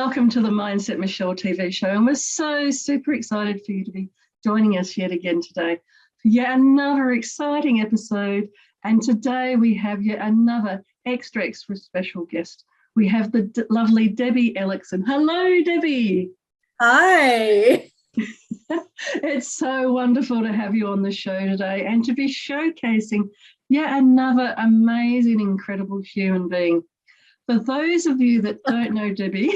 Welcome to the Mindset Michelle TV show. And we're so super excited for you to be joining us yet again today for yet another exciting episode. And today we have yet another extra special guest. We have the lovely Debbie Elicksen. Hello, Debbie. Hi. It's so wonderful to have you on the show today and to be showcasing yet another amazing, incredible human being. For those of you that don't know Debbie,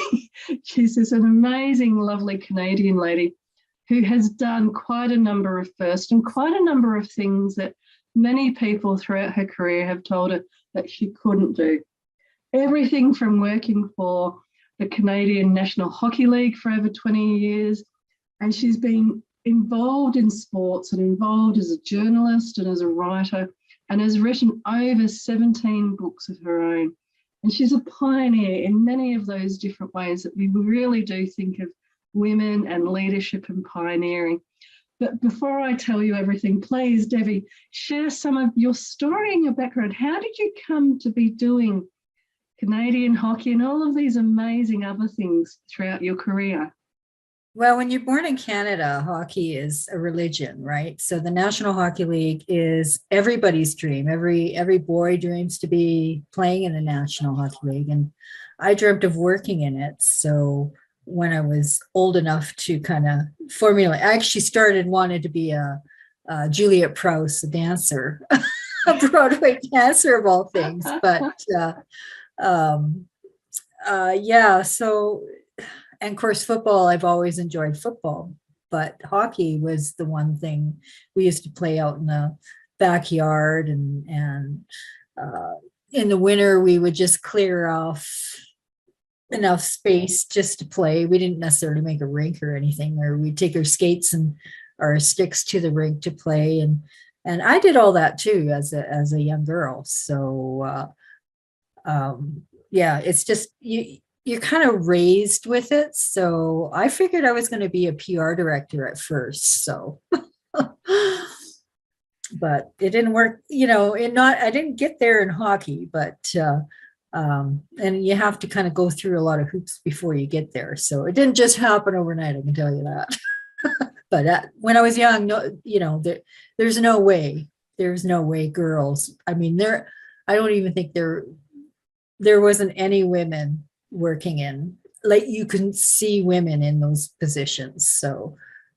she's this an amazing, lovely Canadian lady who has done quite a number of firsts and quite a number of things that many people throughout her career have told her that she couldn't do. Everything from working for the Canadian National Hockey League for over 20 years, and she's been involved in sports and involved as a journalist and as a writer, and has written over 17 books of her own. And she's a pioneer in many of those different ways that we really do think of women and leadership and pioneering. But before I tell you everything, please, Debbie, share some of your story and your background. How did you come to be doing Canadian hockey and all of these amazing other things throughout your career? Well, when you're born in Canada, hockey is a religion, right? So the National Hockey League is everybody's dream. Every boy dreams to be playing in the National Hockey League. And I dreamt of working in it. So when I was old enough to kind of formulate, I actually wanted to be a Juliet Prowse, a dancer, a Broadway dancer of all things. But and of course, football, I've always enjoyed football, but hockey was the one thing we used to play out in the backyard, and in the winter, we would just clear off enough space just to play. We didn't necessarily make a rink or anything, or we'd take our skates and our sticks to the rink to play. And I did all that too as a young girl. So, it's just, you're kind of raised with it. So I figured I was going to be a PR director at first. So, but it didn't work, I didn't get there in hockey, but, and you have to kind of go through a lot of hoops before you get there. So it didn't just happen overnight, I can tell you that. But when I was young, there's no way girls, I don't even think there wasn't any women working in, like, you can see women in those positions. So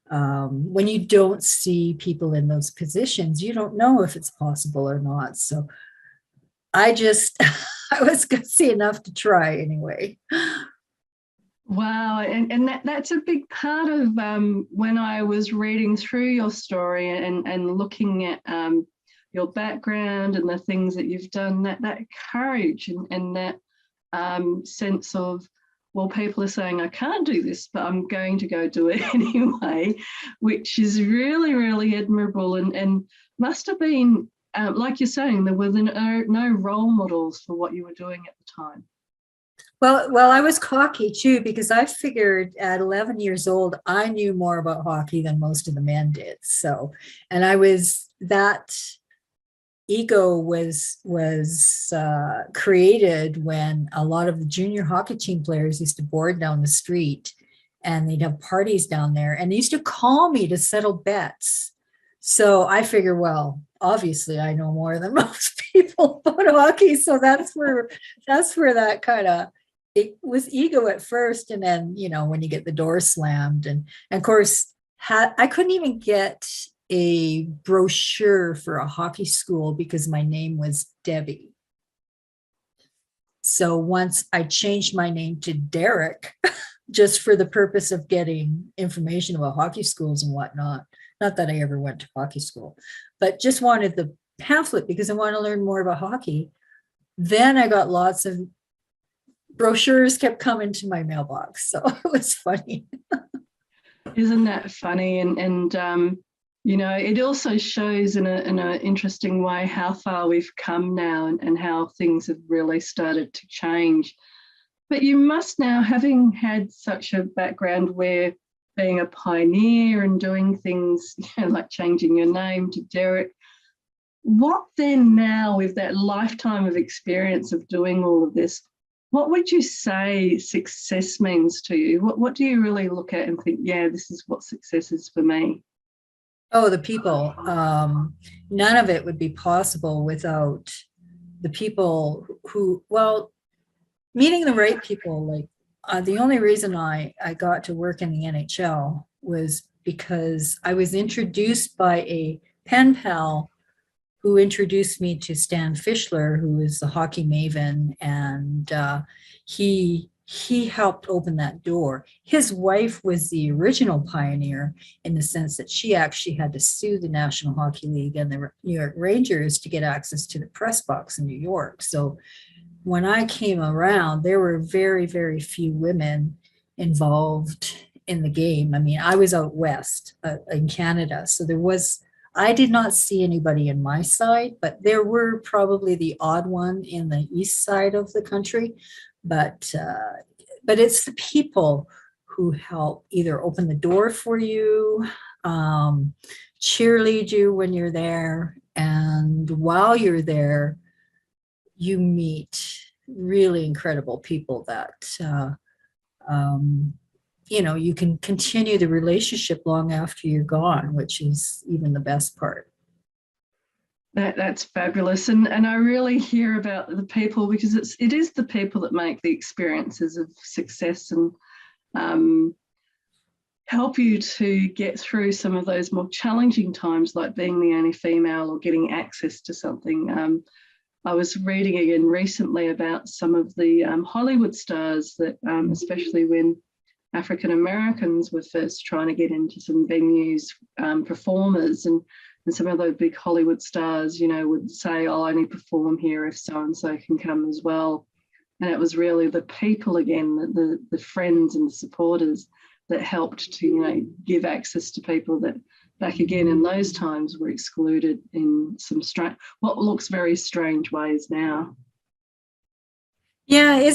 when you don't see people in those positions, you don't know if it's possible or not. So I was gutsy enough to try anyway. Wow. And that's a big part of when I was reading through your story and looking at your background and the things that you've done, that courage and that sense of, well, people are saying I can't do this, but I'm going to go do it anyway, which is really, really admirable, and must have been, like you're saying, there were no role models for what you were doing at the time. Well, I was cocky too, because I figured at 11 years old, I knew more about hockey than most of the men did. So, and that ego was created when a lot of the junior hockey team players used to board down the street, and they'd have parties down there, and they used to call me to settle bets. So I figure, well, obviously I know more than most people about hockey. So that's where that kind of, it was ego at first. And then, when you get the door slammed, and of course, I couldn't even get a brochure for a hockey school because my name was Debbie. So once I changed my name to Derek, just for the purpose of getting information about hockey schools and whatnot, not that I ever went to hockey school, but just wanted the pamphlet because I want to learn more about hockey. Then I got lots of brochures kept coming to my mailbox. So it was funny. Isn't that funny? And it also shows in an interesting way how far we've come now and how things have really started to change. But you must now, having had such a background where being a pioneer and doing things, like changing your name to Derek, what then now with that lifetime of experience of doing all of this, What would you say success means to you? What do you really look at and think, yeah, this is what success is for me? Oh, the people. None of it would be possible without the people who, well, meeting the right people. Like the only reason I got to work in the NHL was because I was introduced by a pen pal who introduced me to Stan Fischler, who is a hockey maven, and he helped open that door. His wife was the original pioneer in the sense that she actually had to sue the National Hockey League and the New York Rangers to get access to the press box in New York. So when I came around, there were very, very few women involved in the game. I mean, I was out west in Canada, so I did not see anybody in my side, but there were probably the odd one in the east side of the country. But it's the people who help either open the door for you, cheerlead you when you're there, and while you're there, you meet really incredible people that you can continue the relationship long after you're gone, which is even the best part. That's fabulous. And I really hear about the people, because it is the people that make the experiences of success and help you to get through some of those more challenging times, like being the only female or getting access to something. I was reading again recently about some of the Hollywood stars that, especially when African Americans were first trying to get into some venues, performers, and some of those big Hollywood stars, would say, I'll only perform here if so-and-so can come as well. And it was really the people again, the friends and the supporters that helped to, give access to people that back again in those times were excluded in some what looks very strange ways now. Yeah,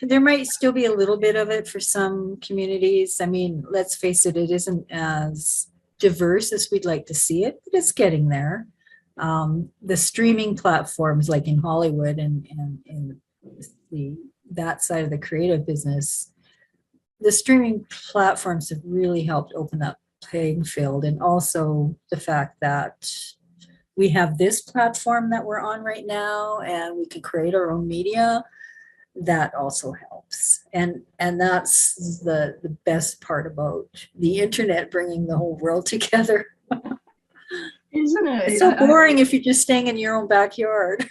there might still be a little bit of it for some communities. I mean, let's face it, it isn't as diverse as we'd like to see it, but it's getting there. The streaming platforms like in Hollywood and that side of the creative business, the streaming platforms have really helped open up playing field, and also the fact that we have this platform that we're on right now and we can create our own media. That also helps, and that's the best part about the internet, bringing the whole world together. Isn't it? It's so boring if you're just staying in your own backyard.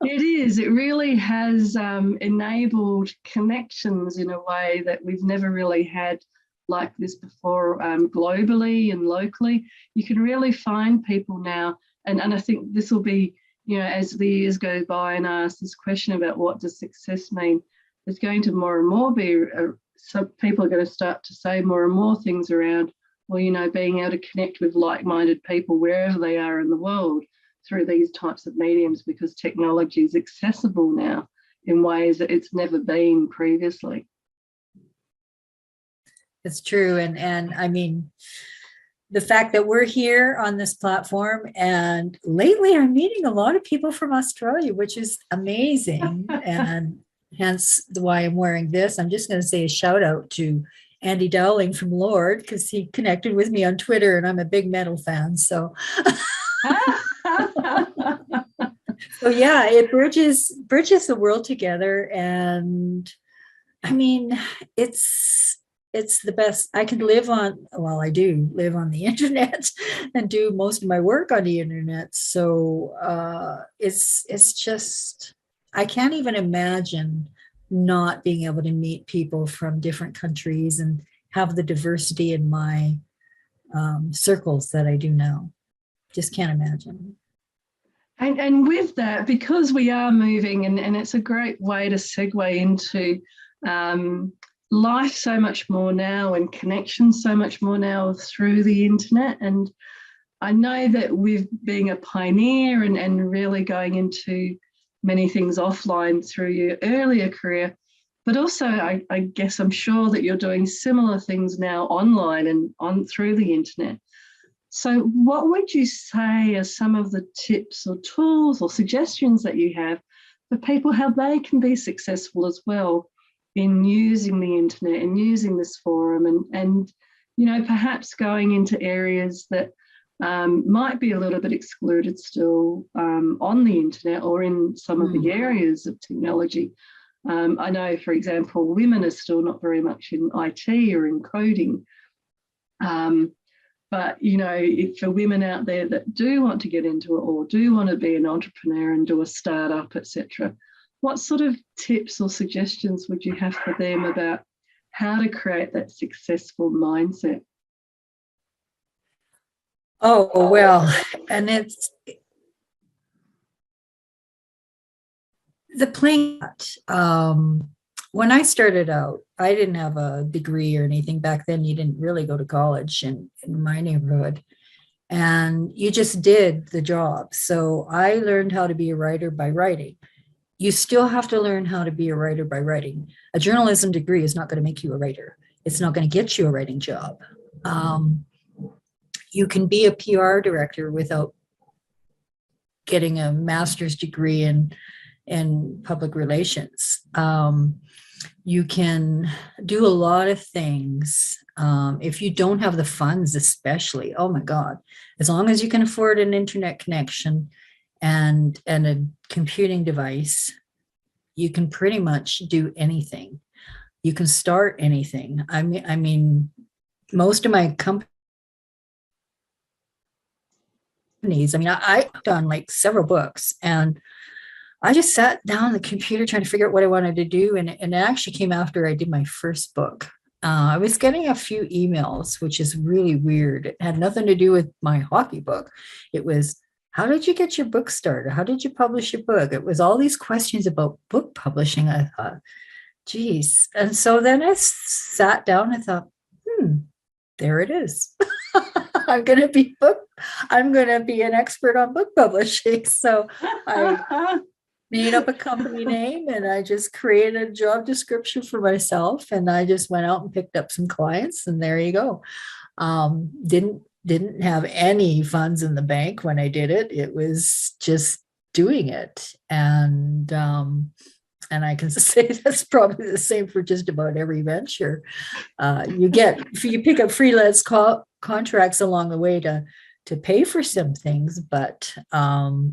It is. It really has enabled connections in a way that we've never really had like this before, globally and locally. You can really find people now, and I think this will be, as the years go by and I ask this question about what does success mean, there's going to more and more be, some people are going to start to say more and more things around, well, being able to connect with like-minded people wherever they are in the world through these types of mediums, because technology is accessible now in ways that it's never been previously. It's true. And I mean, the fact that we're here on this platform, and lately I'm meeting a lot of people from Australia, which is amazing. And hence why I'm wearing this. I'm just going to say a shout out to Andy Dowling from Lord, because he connected with me on Twitter and I'm a big metal fan. So so yeah, it bridges the world together. And I mean, it's the best. I can live on, well, I do live on the internet and do most of my work on the internet. So it's just, I can't even imagine not being able to meet people from different countries and have the diversity in my circles that I do now. Just can't imagine. And with that, because we are moving, and it's a great way to segue into life so much more now, and connection so much more now through the internet. And I know that with being a pioneer and really going into many things offline through your earlier career, but also I guess I'm sure that you're doing similar things now online and through the internet. So what would you say are some of the tips or tools or suggestions that you have for people how they can be successful as well in using the internet and using this forum, and you know, perhaps going into areas that might be a little bit excluded still on the internet or in some of the areas of technology. I know, for example, women are still not very much in IT or in coding. But, you know, for women out there that do want to get into it or do want to be an entrepreneur and do a startup, etc., what sort of tips or suggestions would you have for them about how to create that successful mindset? Oh, well, and it's the playing. When I started out, I didn't have a degree or anything back then. You didn't really go to college in my neighborhood, and you just did the job. So I learned how to be a writer by writing. You still have to learn how to be a writer by writing. A journalism degree is not going to make you a writer. It's not going to get you a writing job. You can be a PR director without getting a master's degree in public relations. You can do a lot of things. If you don't have the funds, especially, oh my God, as long as you can afford an internet connection and a computing device, you can pretty much do anything. You can start anything. I mean, most of my companies, I've done like several books, and I just sat down on the computer trying to figure out what I wanted to do. And it actually came after I did my first book. I was getting a few emails, which is really weird. It had nothing to do with my hockey book. It was, how did you get your book started? How did you publish your book? It was all these questions about book publishing. I thought, geez. And so then I sat down and thought, there it is. I'm going to be an expert on book publishing. So I made up a company name, and I just created a job description for myself, and I just went out and picked up some clients, and there you go. Didn't have any funds in the bank when I did it. It was just doing it. And I can say that's probably the same for just about every venture. You pick up freelance contracts along the way to pay for some things, but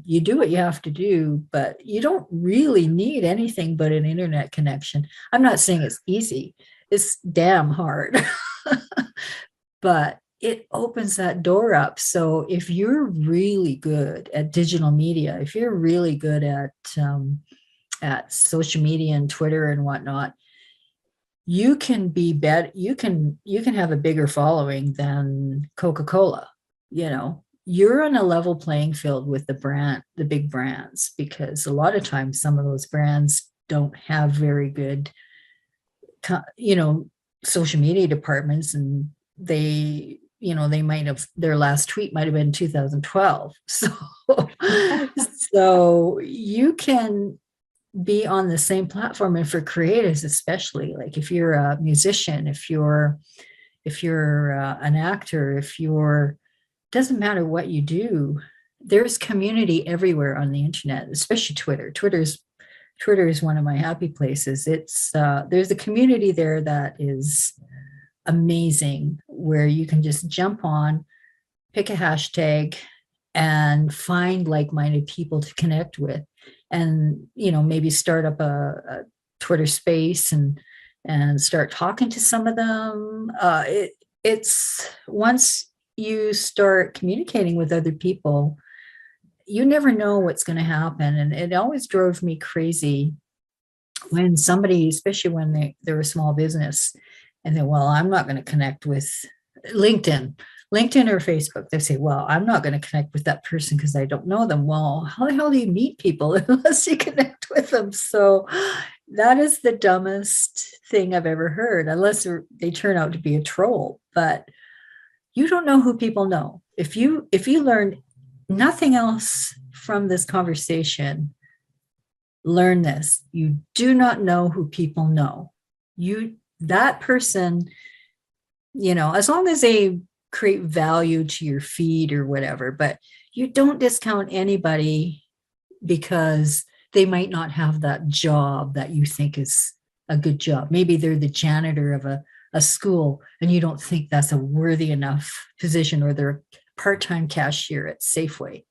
you do what you have to do, but you don't really need anything but an internet connection. I'm not saying it's easy. It's damn hard, but it opens that door up. So if you're really good at digital media, if you're really good at social media and Twitter and whatnot, you can be better. You can have a bigger following than Coca-Cola. You know, you're on a level playing field with the big brands, because a lot of times some of those brands don't have very good, social media departments, and they might have, their last tweet might have been 2012. So you can be on the same platform. And for creatives, especially, like if you're a musician, if you're an actor, doesn't matter what you do, there's community everywhere on the internet, especially Twitter. Twitter is one of my happy places. It's there's a community there that is amazing, where you can just jump on, pick a hashtag, and find like-minded people to connect with, and maybe start up a Twitter space and start talking to some of them. It's once you start communicating with other people, you never know what's going to happen. And it always drove me crazy when somebody, especially when they're a small business, and then, well, I'm not going to connect with LinkedIn or Facebook. They say, well, I'm not going to connect with that person because I don't know them. Well, how the hell do you meet people unless you connect with them? So that is the dumbest thing I've ever heard, unless they turn out to be a troll. But you don't know who people know. If you learn nothing else from this conversation, learn this: you do not know who people know. That person, as long as they create value to your feed or whatever, but you don't discount anybody because they might not have that job that you think is a good job. Maybe they're the janitor of a school and you don't think that's a worthy enough position, or they're a part-time cashier at Safeway.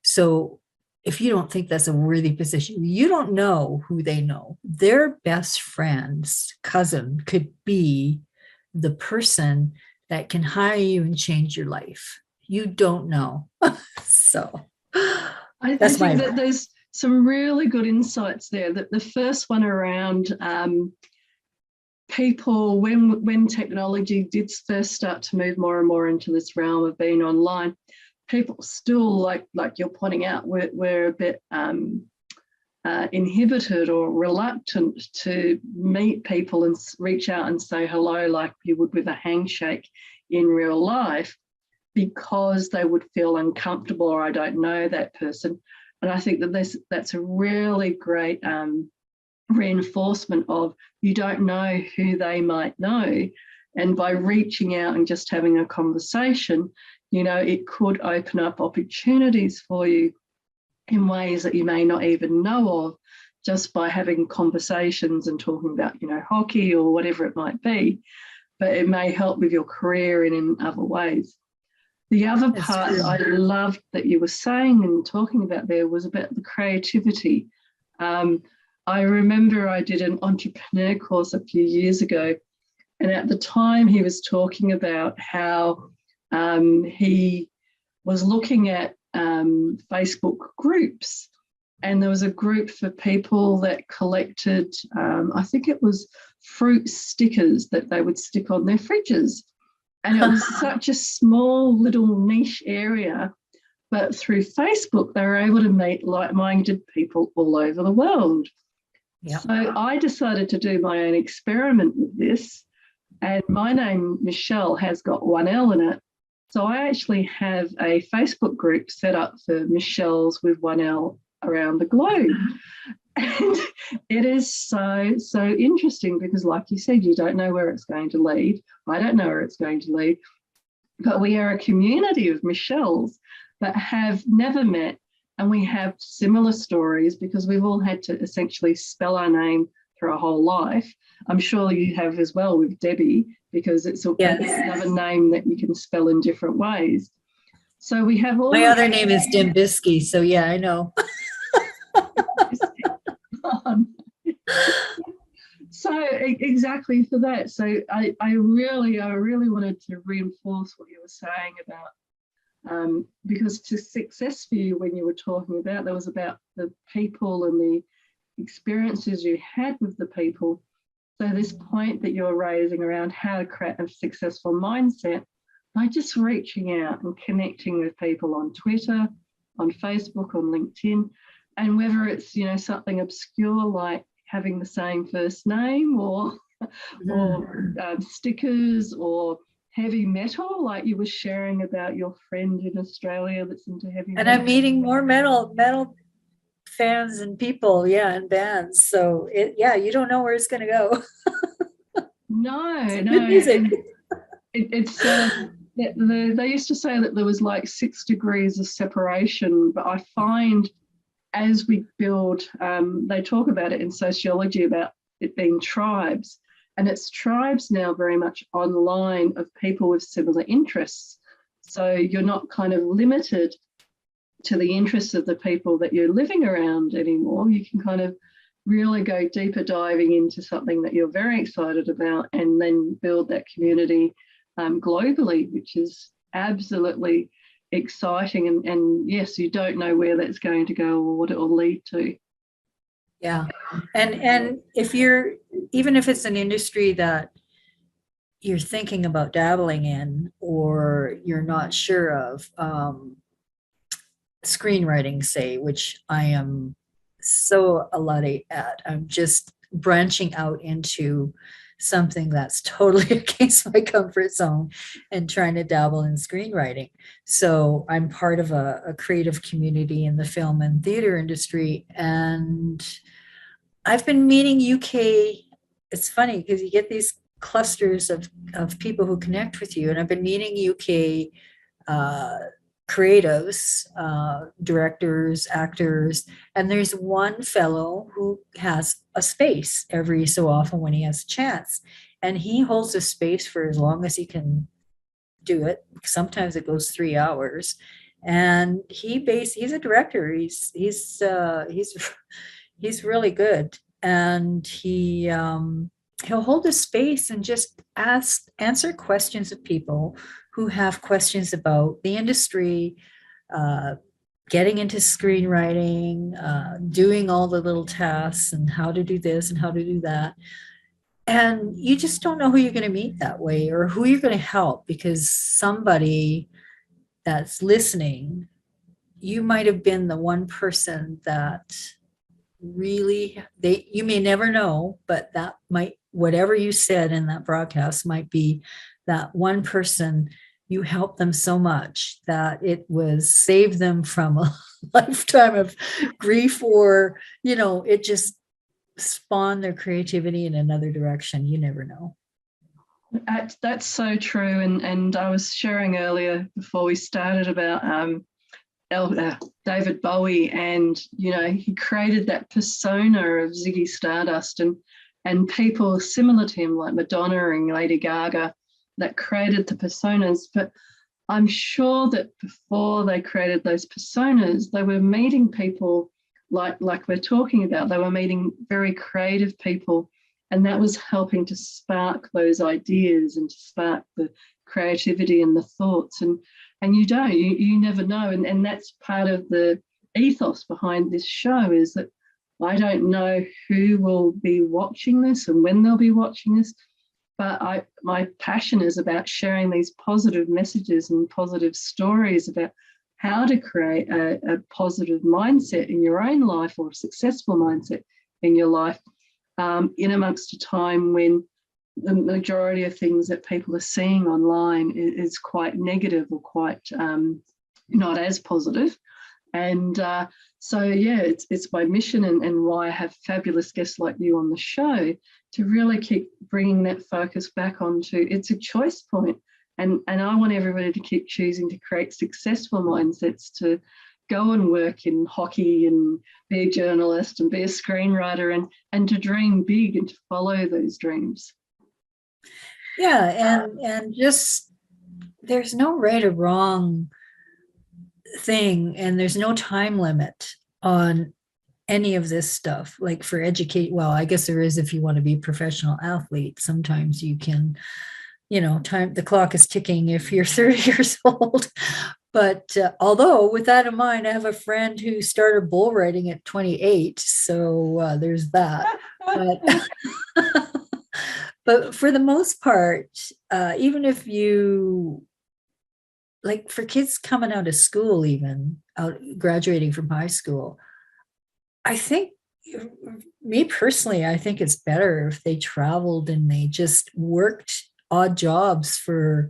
So if you don't think that's a worthy position, you don't know who they know. Their best friend's cousin could be the person that can hire you and change your life. You don't know. So I think that there's some really good insights there. That the first one around people, when technology did first start to move more and more into this realm of being online, people still, like you're pointing out, we're a bit inhibited or reluctant to meet people and reach out and say hello like you would with a handshake in real life, because they would feel uncomfortable, or I don't know that person. And I think that that's a really great reinforcement of, you don't know who they might know. And by reaching out and just having a conversation, it could open up opportunities for you in ways that you may not even know of, just by having conversations and talking about, hockey or whatever it might be. But it may help with your career and in other ways. The other part that I loved that you were saying and talking about there was about the creativity. I remember I did an entrepreneur course a few years ago, and at the time he was talking about how he was looking at Facebook groups, and there was a group for people that collected, I think it was fruit stickers that they would stick on their fridges. And it was such a small little niche area, but through Facebook, they were able to meet like-minded people all over the world. Yep. So I decided to do my own experiment with this, and my name, Michele, has got one L in it. So I actually have a Facebook group set up for Michele's with one L around the globe. And it is so interesting because, like you said, you don't know where it's going to lead. I don't know where it's going to lead. But we are a community of Michele's that have never met, and we have similar stories because we've all had to essentially spell our name through our whole life. I'm sure you have as well with Debbie, because it's another name that you can spell in different ways. So we have all. My other name is Dimbisky, so yeah, I know. So exactly for that. So I really wanted to reinforce what you were saying about, because to success for you, when you were talking about, that was about the people and the experiences you had with the people. So this point that you're raising around how to create a successful mindset by just reaching out and connecting with people on Twitter, on Facebook, on LinkedIn, and whether it's, something obscure like having the same first name, or stickers, or heavy metal, like you were sharing about your friend in Australia that's into heavy metal. And I'm meeting more metal fans and people, and bands. So you don't know where it's going to go. No. Music. It's they used to say that there was like 6 degrees of separation, but I find as we build, they talk about it in sociology about it being tribes, and it's tribes now very much online of people with similar interests. So you're not kind of limited to the interests of the people that you're living around anymore. You can kind of really go deeper diving into something that you're very excited about, and then build that community globally, which is absolutely exciting. And yes, you don't know where that's going to go or what it will lead to. Yeah. And if you're, even if it's an industry that you're thinking about dabbling in, or you're not sure of, screenwriting, say, which I am so a latte at, I'm just branching out into something that's totally against my comfort zone and trying to dabble in screenwriting. So I'm part of a creative community in the film and theater industry, and I've been meeting UK. It's funny because you get these clusters of people who connect with you, and I've been meeting UK creatives, directors, actors, and there's one fellow who has a space every so often when he has a chance, and he holds a space for as long as he can do it. Sometimes it goes 3 hours, and he's a director. He's really good, and he'll hold a space and just answer questions of people who have questions about the industry, uh, getting into screenwriting, doing all the little tasks and how to do this and how to do that. And you just don't know who you're going to meet that way or who you're going to help, because somebody that's listening, you might have been the one person that really, you may never know, but that might, whatever you said in that broadcast might be that one person. You helped them so much that it was saved them from a lifetime of grief, or it just spawned their creativity in another direction. You never know. That's so true. And I was sharing earlier before we started about David Bowie, and he created that persona of Ziggy Stardust, and people similar to him like Madonna and Lady Gaga that created the personas. But I'm sure that before they created those personas, they were meeting people like we're talking about. They were meeting very creative people, and that was helping to spark those ideas and to spark the creativity and the thoughts. And you never know. And that's part of the ethos behind this show, is that I don't know who will be watching this and when they'll be watching this, but my passion is about sharing these positive messages and positive stories about how to create a positive mindset in your own life, or a successful mindset in your life, in amongst a time when the majority of things that people are seeing online is quite negative, or quite not as positive. And so, yeah, it's my mission and why I have fabulous guests like you on the show, to really keep bringing that focus back onto, it's a choice point. And I want everybody to keep choosing to create successful mindsets, to go and work in hockey and be a journalist and be a screenwriter, and to dream big and to follow those dreams. Yeah, and just, there's no right or wrong thing, and there's no time limit on any of this stuff. Like for educate, well, I guess there is if you want to be a professional athlete. Sometimes you can, time, the clock is ticking if you're 30 years old. But although with that in mind, I have a friend who started bull riding at 28, so there's that. But for the most part, even if you, like for kids coming out of school, even out graduating from high school, I think, me personally, I think it's better if they traveled and they just worked odd jobs for,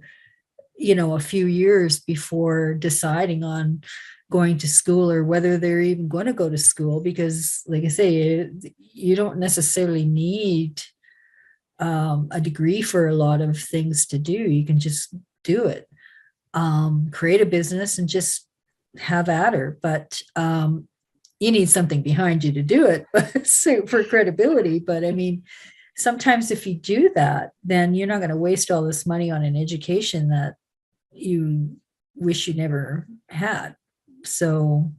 a few years before deciding on going to school, or whether they're even going to go to school. Because like I say, you don't necessarily need a degree for a lot of things to do. You can just do it, create a business and just have at her. But you need something behind you to do it for credibility. But I mean, sometimes if you do that, then you're not going to waste all this money on an education that you wish you never had. So,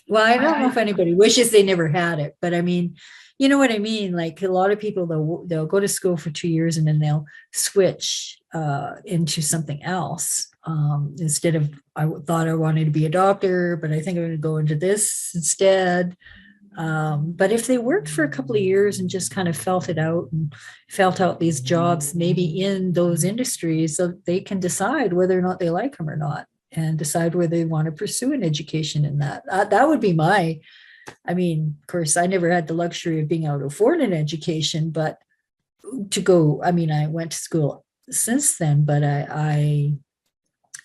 well, I don't know if anybody wishes they never had it, but I mean, you know what I mean? Like a lot of people, they'll go to school for 2 years and then they'll switch into something else. Instead of, I thought I wanted to be a doctor, but I think I'm going to go into this instead. But if they worked for a couple of years and just kind of felt it out and felt out these jobs, maybe in those industries, so they can decide whether or not they like them or not, and decide whether they want to pursue an education in that. That would be I mean, of course, I never had the luxury of being able to afford an education, but to go, I mean, I went to school since then, but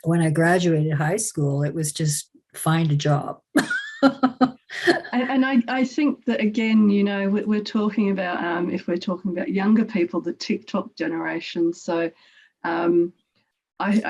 when I graduated high school, it was just find a job. And I think that, again, we're talking about, if we're talking about younger people, the TikTok generation. So I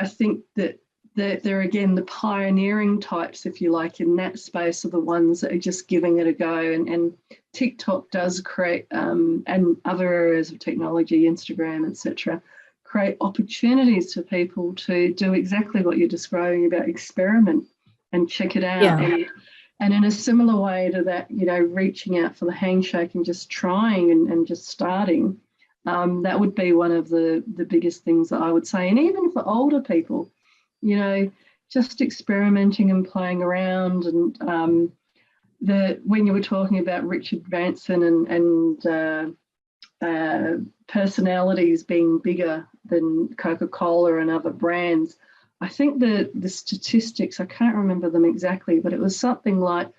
think that they're again the pioneering types, if you like, in that space are the ones that are just giving it a go. And TikTok does create, and other areas of technology, Instagram, etc., create opportunities for people to do exactly what you're describing about experiment and check it out. Yeah. And in a similar way to that, reaching out for the handshake and just trying and just starting, that would be one of the biggest things that I would say. And even for older people, just experimenting and playing around. And when you were talking about Richard Branson and personalities being bigger than Coca-Cola and other brands, I think the statistics, I can't remember them exactly, but it was something like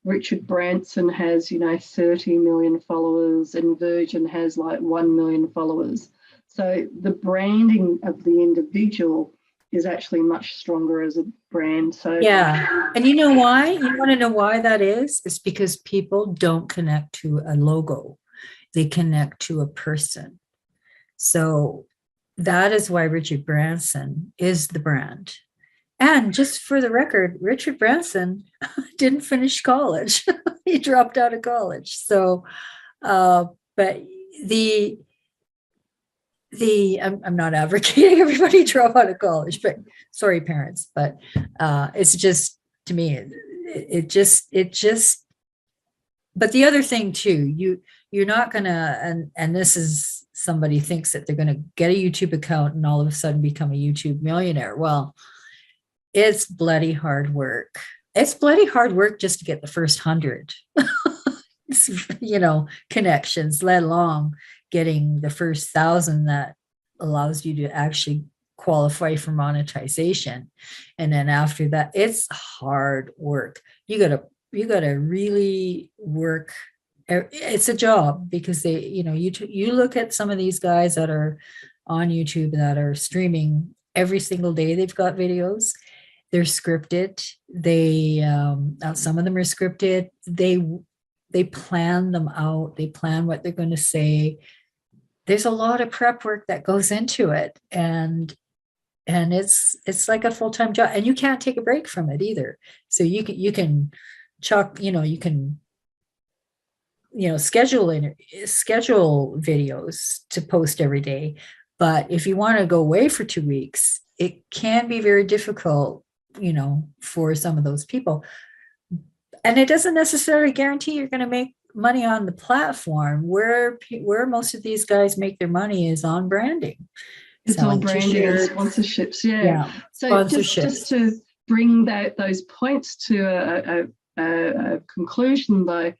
Richard Branson has, 30 million followers and Virgin has like 1 million followers. So the branding of the individual is actually much stronger as a brand. So yeah. And you know why? You want to know why that is? It's because people don't connect to a logo. They connect to a person. So that is why Richard Branson is the brand. And just for the record, Richard Branson didn't finish college. He dropped out of college. So, but I'm not advocating everybody drop out of college, but sorry, parents, but it's just, to me, it just, but the other thing too, you're not gonna, and this is, somebody thinks that they're gonna get a YouTube account and all of a sudden become a YouTube millionaire. Well, it's bloody hard work. It's bloody hard work just to get the first 100, connections, let alone getting the first 1,000 that allows you to actually qualify for monetization. And then after that, it's hard work. You gotta really work. It's a job, because you look at some of these guys that are on YouTube that are streaming every single day. They've got videos. They're scripted. They some of them are scripted. They plan them out. They plan what they're going to say. There's a lot of prep work that goes into it, and it's like a full-time job, and you can't take a break from it either. So you can chuck, you can schedule videos to post every day. But if you want to go away for 2 weeks, it can be very difficult, for some of those people. And it doesn't necessarily guarantee you're going to make money on the platform. Where most of these guys make their money is on branding. It's all branding and sponsorships. Yeah. So sponsorships. Just to bring those points to a conclusion, though,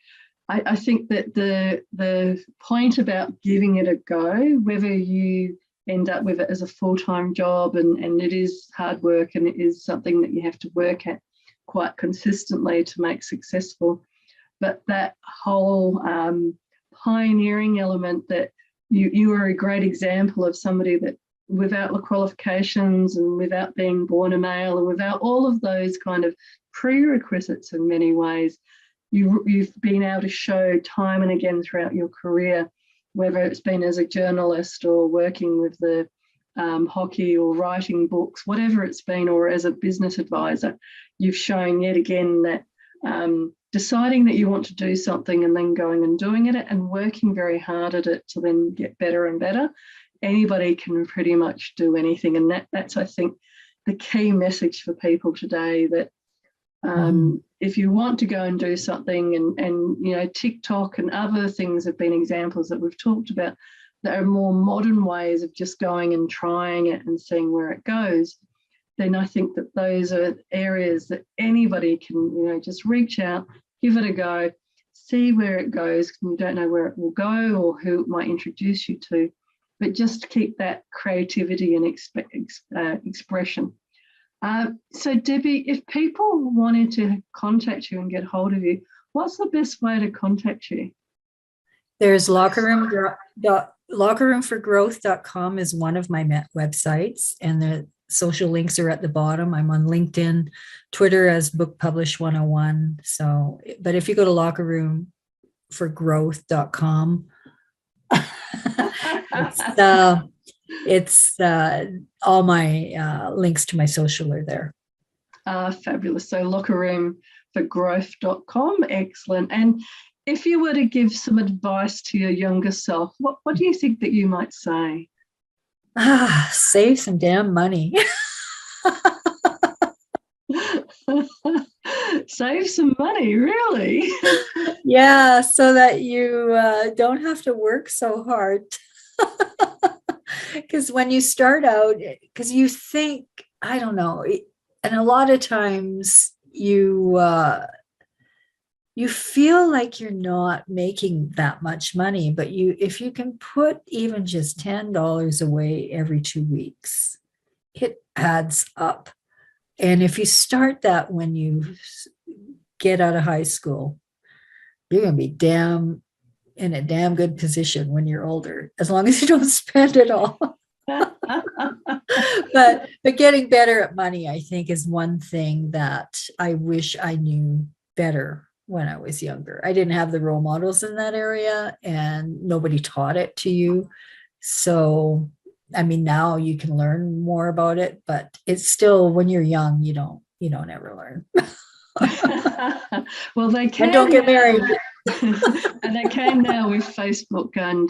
I think that the point about giving it a go, whether you end up with it as a full-time job and it is hard work and it is something that you have to work at quite consistently to make successful, but that whole pioneering element, that you are a great example of somebody that, without the qualifications and without being born a male and without all of those kind of prerequisites in many ways, you've been able to show time and again throughout your career, whether it's been as a journalist or working with the hockey or writing books, whatever it's been, or as a business advisor, you've shown yet again that deciding that you want to do something and then going and doing it and working very hard at it to then get better and better. Anybody can pretty much do anything. And that's, I think, the key message for people today, that if you want to go and do something, and TikTok and other things have been examples that we've talked about that are more modern ways of just going and trying it and seeing where it goes, then I think that those are areas that anybody can, just reach out, give it a go, see where it goes. You don't know where it will go or who it might introduce you to, but just keep that creativity and expression. So Debbie, if people wanted to contact you and get hold of you, what's the best way to contact you? There's lockerroomforgrowth.com is one of my websites, and the social links are at the bottom. I'm on LinkedIn, Twitter as Book Publish 101. So, but if you go to lockerroomforgrowth.com, It's all my links to my social are there. Fabulous. So lockerroomforgrowth.com. Excellent. And if you were to give some advice to your younger self, what do you think that you might say? Save some damn money. Save some money, really? Yeah, so that you don't have to work so hard. Because when you start out, because you think, I don't know, and a lot of times you feel like you're not making that much money, but if you can put even just $10 away every 2 weeks, it adds up. And if you start that when you get out of high school, you're going to be in a damn good position when you're older, as long as you don't spend it all. but getting better at money, I think, is one thing that I wish I knew better when I was younger. I didn't have the role models in that area, and nobody taught it to you. So, I mean, now you can learn more about it, but it's still, when you're young, you don't ever learn. Well, they can. And don't get married. And they can now with Facebook and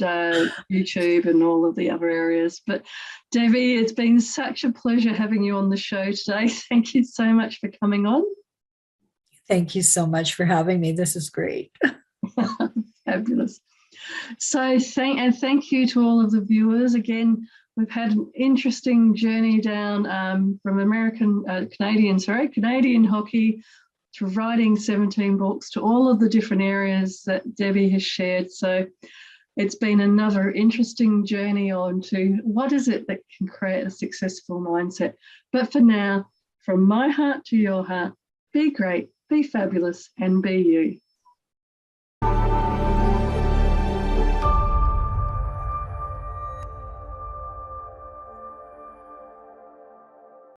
YouTube and all of the other areas. But Debbie, it's been such a pleasure having you on the show today. Thank you so much for coming on. Thank you so much for having me. This is great. Fabulous. So thank you to all of the viewers. Again, we've had an interesting journey down from Canadian hockey, to writing 17 books, to all of the different areas that Debbie has shared. So it's been another interesting journey on to what is it that can create a successful mindset. But for now, from my heart to your heart, be great, be fabulous, and be you.